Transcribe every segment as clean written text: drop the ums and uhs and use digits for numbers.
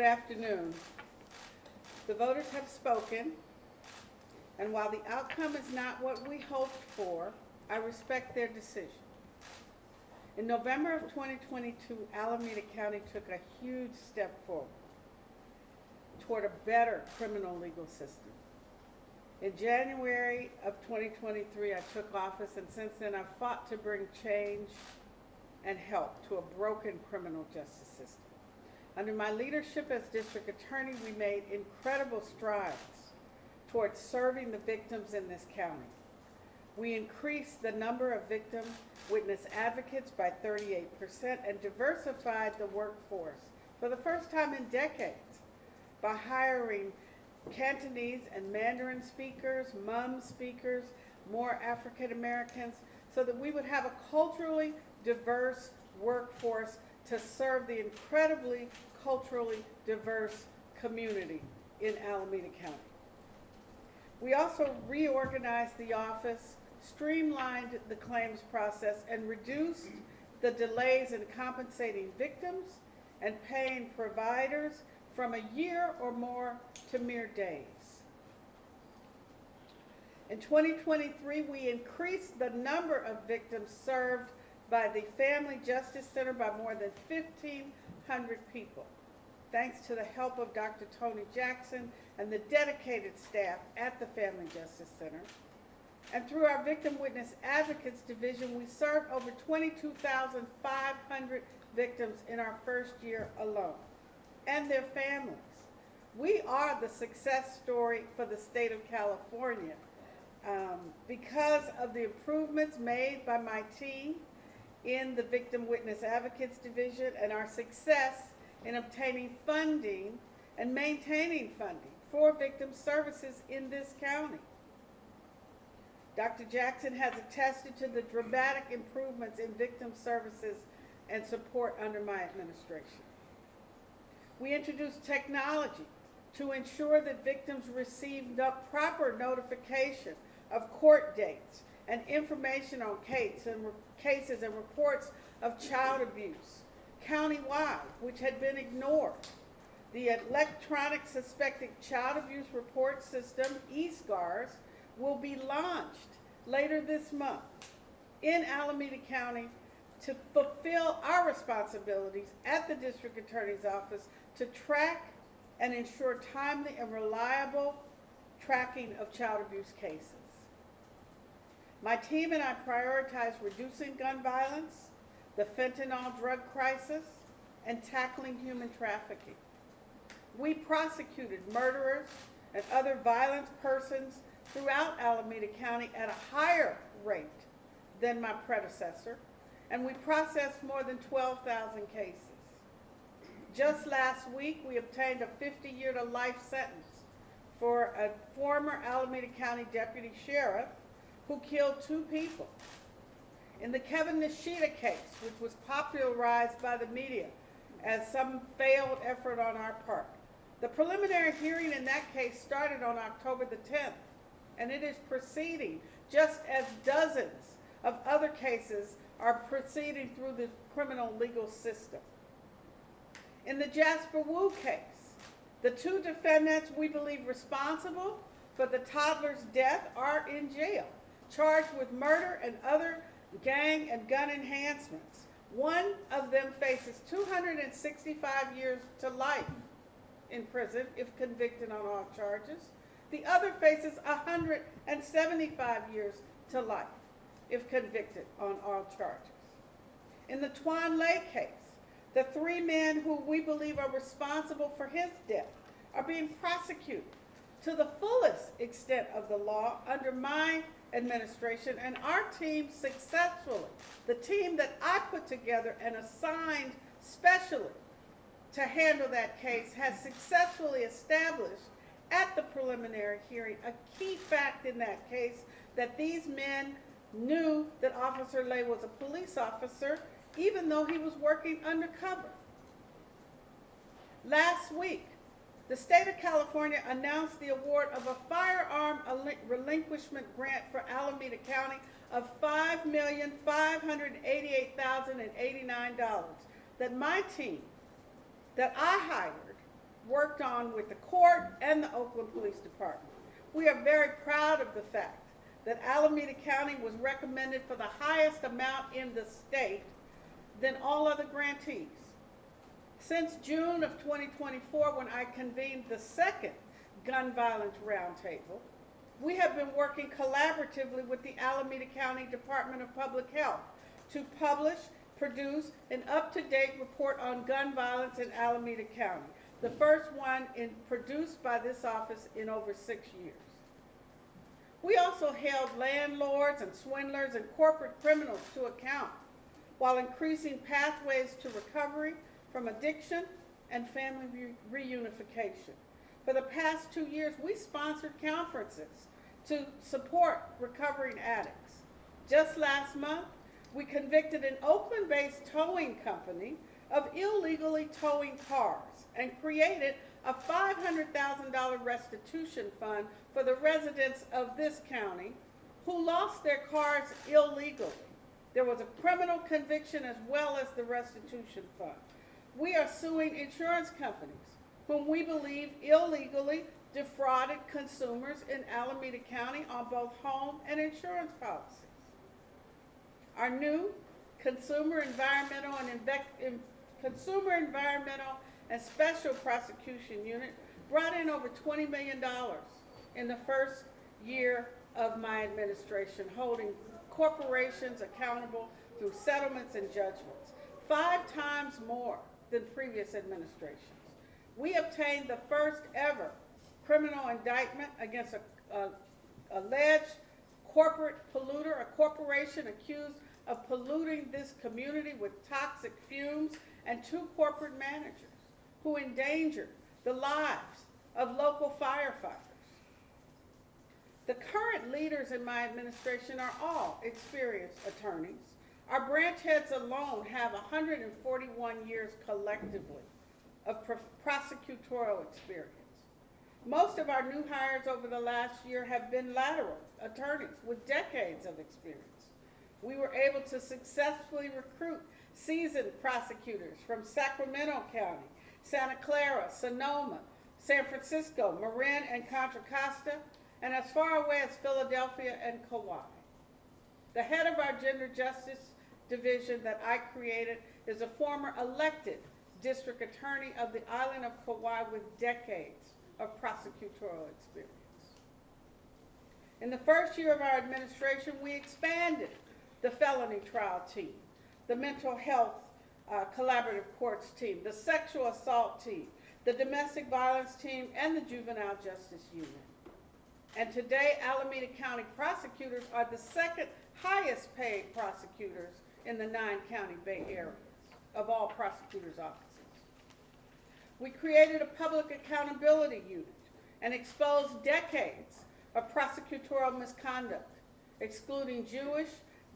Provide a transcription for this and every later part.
afternoon. The voters have spoken, and while the outcome is not what we hoped for, I respect their decision. In November of 2022, Alameda County took a huge step forward toward a better criminal legal system. In January of 2023, I took office, and since then I've fought to bring change and help to a broken criminal justice system. Under my leadership as district attorney, we made incredible strides towards serving the victims in this county. We increased the number of victim witness advocates by 38% and diversified the workforce for the first time in decades by hiring Cantonese and Mandarin speakers, Hmong speakers, more African Americans, so that we would have a culturally diverse workforce to serve the incredibly culturally diverse community in Alameda County. We also reorganized the office, streamlined the claims process, and reduced the delays in compensating victims and paying providers from a year or more to mere days. In 2023, we increased the number of victims served by the Family Justice Center by more than 1,500 people, thanks to the help of Dr. Tony Jackson and the dedicated staff at the Family Justice Center. And through our Victim Witness Advocates Division, we served over 22,500 victims in our first year alone, and their families. We are the success story for the state of California because of the improvements made by my team in the Victim Witness Advocates Division and our success in obtaining funding and maintaining funding for victim services in this county. Dr. Jackson has attested to the dramatic improvements in victim services and support under my administration. We introduced technology to ensure that victims receive proper notification of court dates and information on cases and reports of child abuse countywide, which had been ignored. The Electronic Suspected Child Abuse Report System, eSCARS, will be launched later this month in Alameda County to fulfill our responsibilities at the District Attorney's Office to track and ensure timely and reliable tracking of child abuse cases. My team and I prioritize reducing gun violence, the fentanyl drug crisis, and tackling human trafficking. We prosecuted murderers and other violent persons throughout Alameda County at a higher rate than my predecessor, and we processed more than 12,000 cases. Just last week, we obtained a 50-year to life sentence for a former Alameda County deputy sheriff who killed 2 people. In the Kevin Nishida case, which was popularized by the media as some failed effort on our part, the preliminary hearing in that case started on October the 10th, and it is proceeding just as dozens of other cases are proceeding through the criminal legal system. In the Jasper Wu case, the 2 defendants we believe responsible for the toddler's death are in jail, charged with murder and other gang and gun enhancements. One of them faces 265 years to life in prison if convicted on all charges. The other faces 175 years to life if convicted on all charges. In the Tuan Lei case, the 3 men who we believe are responsible for his death are being prosecuted to the fullest extent of the law under my administration, and our team successfully, the team that I put together and assigned specially to handle that case, has successfully established at the preliminary hearing a key fact in that case, that these men knew that Officer Lei was a police officer even though he was working undercover. Last week, the state of California announced the award of a firearm relinquishment grant for Alameda County of $5,588,089 that my team, that I hired, worked on with the court and the Oakland Police Department. We are very proud of the fact that Alameda County was recommended for the highest amount in the state than all other grantees. Since June of 2024, when I convened the second gun violence roundtable, we have been working collaboratively with the Alameda County Department of Public Health to produce an up-to-date report on gun violence in Alameda County, the first one produced by this office in over 6 years. We also held landlords and swindlers and corporate criminals to account while increasing pathways to recovery from addiction and family reunification. For the past 2 years, we sponsored conferences to support recovering addicts. Just last month, we convicted an Oakland-based towing company of illegally towing cars and created a $500,000 restitution fund for the residents of this county who lost their cars illegally. There was a criminal conviction as well as the restitution fund. We are suing insurance companies whom we believe illegally defrauded consumers in Alameda County on both home and insurance policies. Our new Consumer Environmental and Special Prosecution Unit brought in over $20 million in the first year of my administration, holding corporations accountable through settlements and judgments, 5 times more than previous administrations. We obtained the first ever criminal indictment against a alleged corporate polluter, a corporation accused of polluting this community with toxic fumes, and 2 corporate managers who endangered the lives of local firefighters. The current leaders in my administration are all experienced attorneys. Our branch heads alone have 141 years collectively of prosecutorial experience. Most of our new hires over the last year have been lateral attorneys with decades of experience. We were able to successfully recruit seasoned prosecutors from Sacramento County, Santa Clara, Sonoma, San Francisco, Marin, and Contra Costa, and as far away as Philadelphia and Kauai. The head of our Gender Justice Division that I created is a former elected district attorney of the island of Kauai with decades of prosecutorial experience. In the first year of our administration, we expanded the felony trial team, the mental health collaborative courts team, the sexual assault team, the domestic violence team, and the juvenile justice unit. And today, Alameda County prosecutors are the second highest paid prosecutors in the 9-county Bay Area of all prosecutors' offices. We created a public accountability unit and exposed decades of prosecutorial misconduct, excluding Jewish,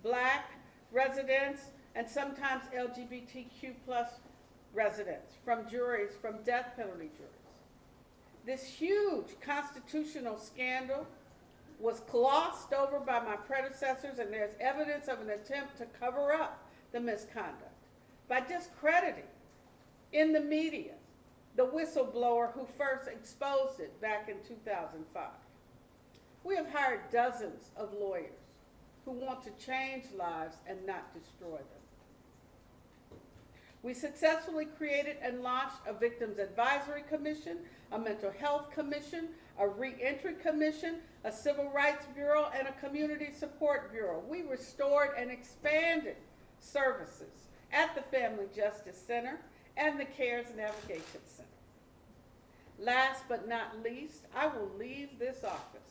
Black residents, and sometimes LGBTQ+ residents from juries, from death penalty juries. This huge constitutional scandal was glossed over by my predecessors, and there's evidence of an attempt to cover up the misconduct by discrediting in the media the whistleblower who first exposed it back in 2005. We have hired dozens of lawyers who want to change lives and not destroy them. We successfully created and launched a Victims Advisory Commission, a Mental Health Commission, a Reentry Commission, a Civil Rights Bureau, and a Community Support Bureau. We restored and expanded services at the Family Justice Center and the CARES Navigation Center. Last but not least, I will leave this office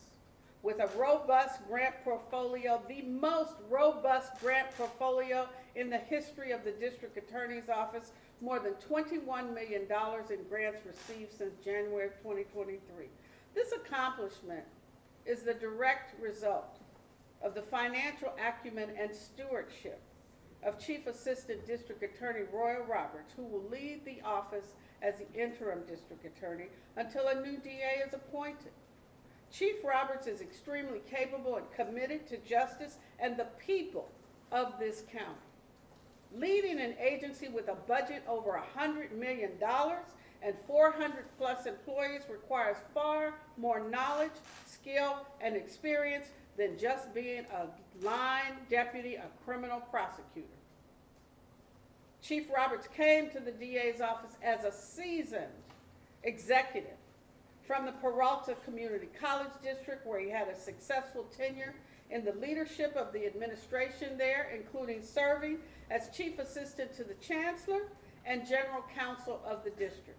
with a robust grant portfolio, the most robust grant portfolio in the history of the District Attorney's Office, more than $21 million in grants received since January of 2023. This accomplishment is the direct result of the financial acumen and stewardship of Chief Assistant District Attorney Royal Roberts, who will lead the office as the interim district attorney until a new DA is appointed. Chief Roberts is extremely capable and committed to justice and the people of this county. Leading an agency with a budget over $100 million and 400 plus employees requires far more knowledge, skill, and experience than just being a line deputy, a criminal prosecutor. Chief Roberts came to the DA's office as a seasoned executive from the Peralta Community College District, where he had a successful tenure in the leadership of the administration there, including serving as chief assistant to the chancellor and general counsel of the district.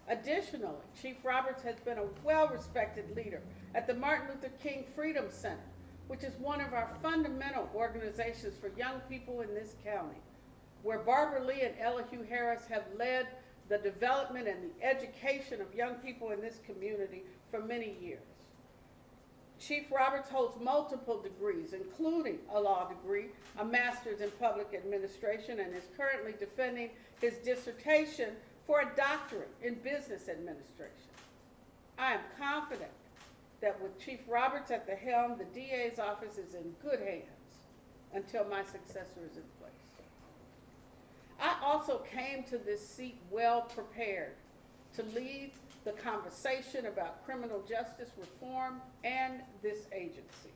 Additionally, Chief Roberts has been a well-respected leader at the Martin Luther King Freedom Center, which is one of our fundamental organizations for young people in this county, where Barbara Lee and Elihu Harris have led the development and the education of young people in this community for many years. Chief Roberts holds multiple degrees, including a law degree, a master's in public administration, and is currently defending his dissertation for a doctorate in business administration. I am confident that with Chief Roberts at the helm, the DA's office is in good hands until my successor is in place. I also came to this seat well prepared to lead the conversation about criminal justice reform and this agency.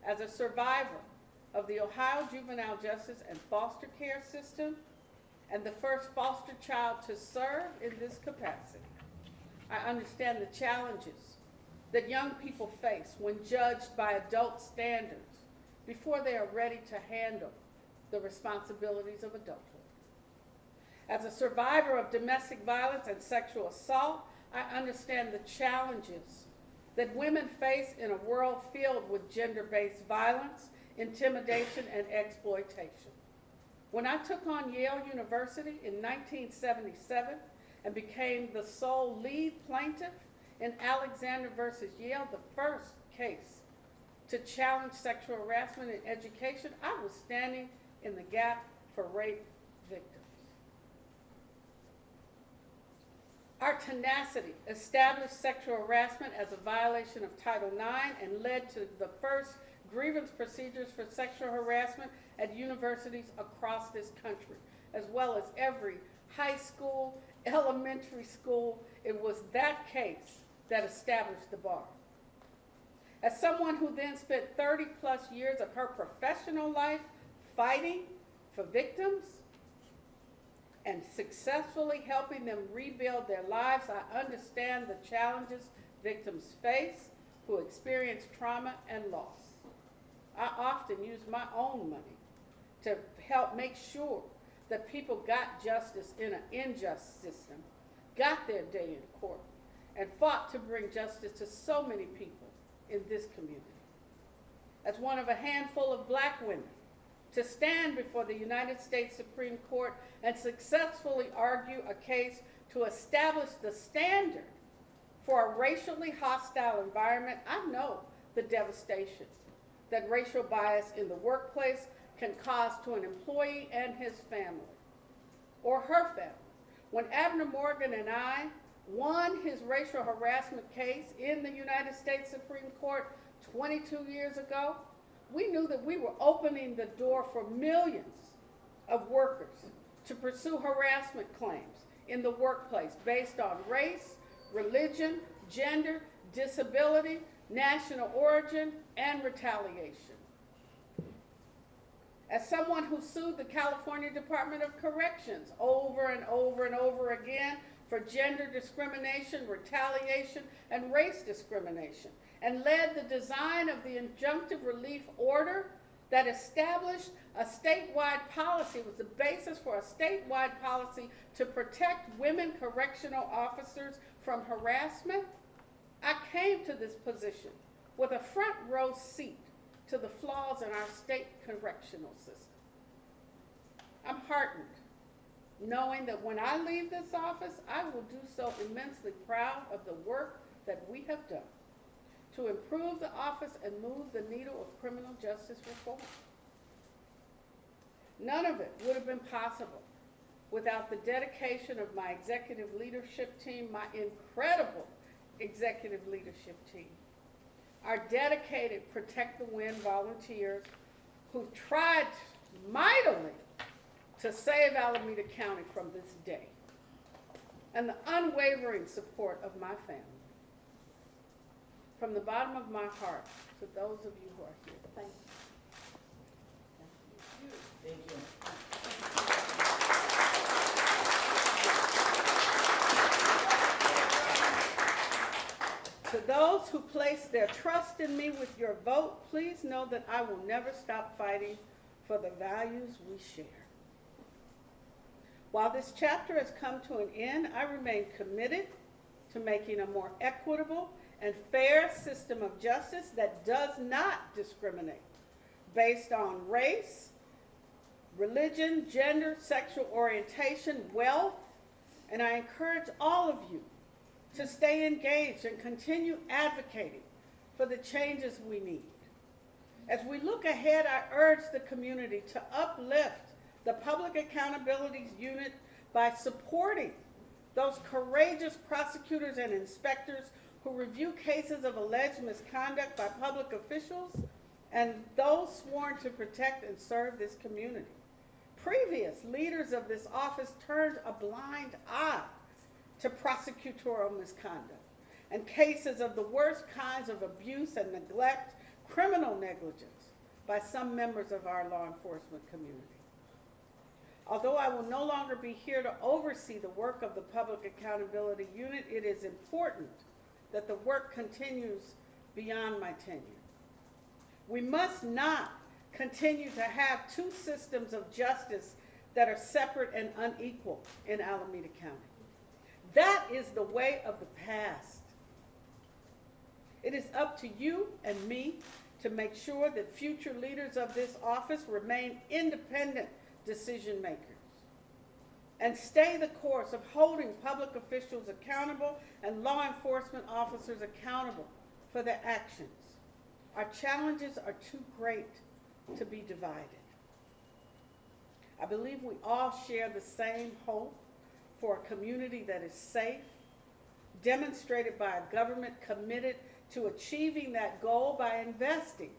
As a survivor of the Ohio juvenile justice and foster care system, and the first foster child to serve in this capacity, I understand the challenges that young people face when judged by adult standards before they are ready to handle the responsibilities of adulthood. As a survivor of domestic violence and sexual assault, I understand the challenges that women face in a world filled with gender-based violence, intimidation, and exploitation. When I took on Yale University in 1977 and became the sole lead plaintiff in Alexander versus Yale, the first case to challenge sexual harassment in education, I was standing in the gap for rape victims. Our tenacity established sexual harassment as a violation of Title IX and led to the first grievance procedures for sexual harassment at universities across this country, as well as every high school, elementary school. It was that case that established the bar. As someone who then spent 30 plus years of her professional life fighting for victims and successfully helping them rebuild their lives, I understand the challenges victims face who experience trauma and loss. I often use my own money to help make sure that people got justice in an unjust system, got their day in court, and fought to bring justice to so many people in this community. As one of a handful of black women to stand before the United States Supreme Court and successfully argue a case to establish the standard for a racially hostile environment, I know the devastation that racial bias in the workplace can cause to an employee and his family, or her family. When Abner Morgan and I won his racial harassment case in the United States Supreme Court 22 years ago, we knew that we were opening the door for millions of workers to pursue harassment claims in the workplace based on race, religion, gender, disability, national origin, and retaliation. As someone who sued the California Department of Corrections over and over and over again for gender discrimination, retaliation, and race discrimination, and led the design of the injunctive relief order that established a statewide policy, was the basis for a statewide policy to protect women correctional officers from harassment, I came to this position with a front row seat to the flaws in our state correctional system. I'm heartened knowing that when I leave this office, I will do so immensely proud of the work that we have done to improve the office and move the needle of criminal justice reform. None of it would have been possible without the dedication of my executive leadership team, my incredible executive leadership team, our dedicated Protect the Win volunteers who tried mightily to save Alameda County from this day. and the unwavering support of my family. From the bottom of my heart, to those of you who are here, thank you. Thank you. To those who place their trust in me with your vote, please know that I will never stop fighting for the values we share. While this chapter has come to an end, I remain committed to making a more equitable and fair system of justice that does not discriminate based on race, religion, gender, sexual orientation, wealth, and I encourage all of you to stay engaged and continue advocating for the changes we need. As we look ahead, I urge the community to uplift the Public Accountability Unit by supporting those courageous prosecutors and inspectors who review cases of alleged misconduct by public officials and those sworn to protect and serve this community. Previous leaders of this office turned a blind eye to prosecutorial misconduct and cases of the worst kinds of abuse and neglect, criminal negligence by some members of our law enforcement community. Although I will no longer be here to oversee the work of the Public Accountability Unit, it is important that the work continues beyond my tenure. We must not continue to have two systems of justice that are separate and unequal in Alameda County. That is the way of the past. It is up to you and me to make sure that future leaders of this office remain independent decision makers and stay the course of holding public officials accountable and law enforcement officers accountable for their actions. Our challenges are too great to be divided. I believe we all share the same hope for a community that is safe, demonstrated by a government committed to achieving that goal by investing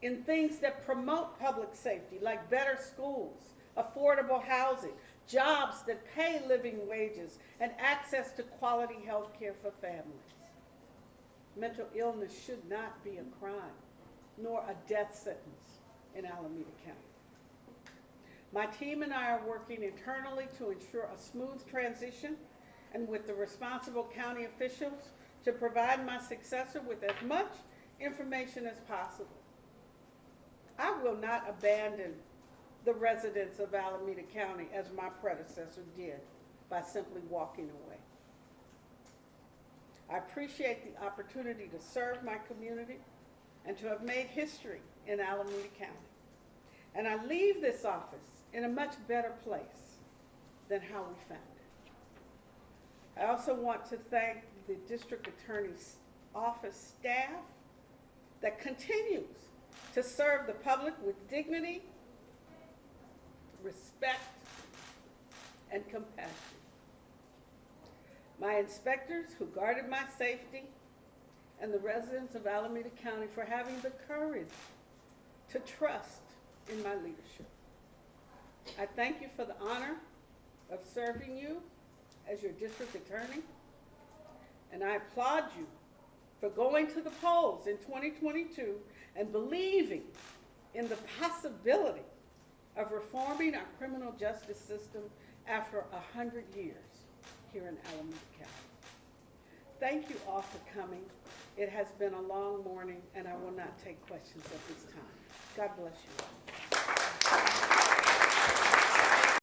in things that promote public safety, like better schools, affordable housing, jobs that pay living wages, and access to quality health care for families. Mental illness should not be a crime, nor a death sentence in Alameda County. My team and I are working internally to ensure a smooth transition and with the responsible county officials to provide my successor with as much information as possible. I will not abandon the residents of Alameda County as my predecessor did by simply walking away. I appreciate the opportunity to serve my community and to have made history in Alameda County. And I leave this office in a much better place than how we found it. I also want to thank the District Attorney's Office staff that continues to serve the public with dignity, respect, and compassion. My inspectors who guarded my safety, and the residents of Alameda County for having the courage to trust in my leadership. I thank you for the honor of serving you as your district attorney, and I applaud you for going to the polls in 2022 and believing in the possibility of reforming our criminal justice system after 100 years here in Alameda County. Thank you all for coming. It has been a long morning, and I will not take questions at this time. God bless you.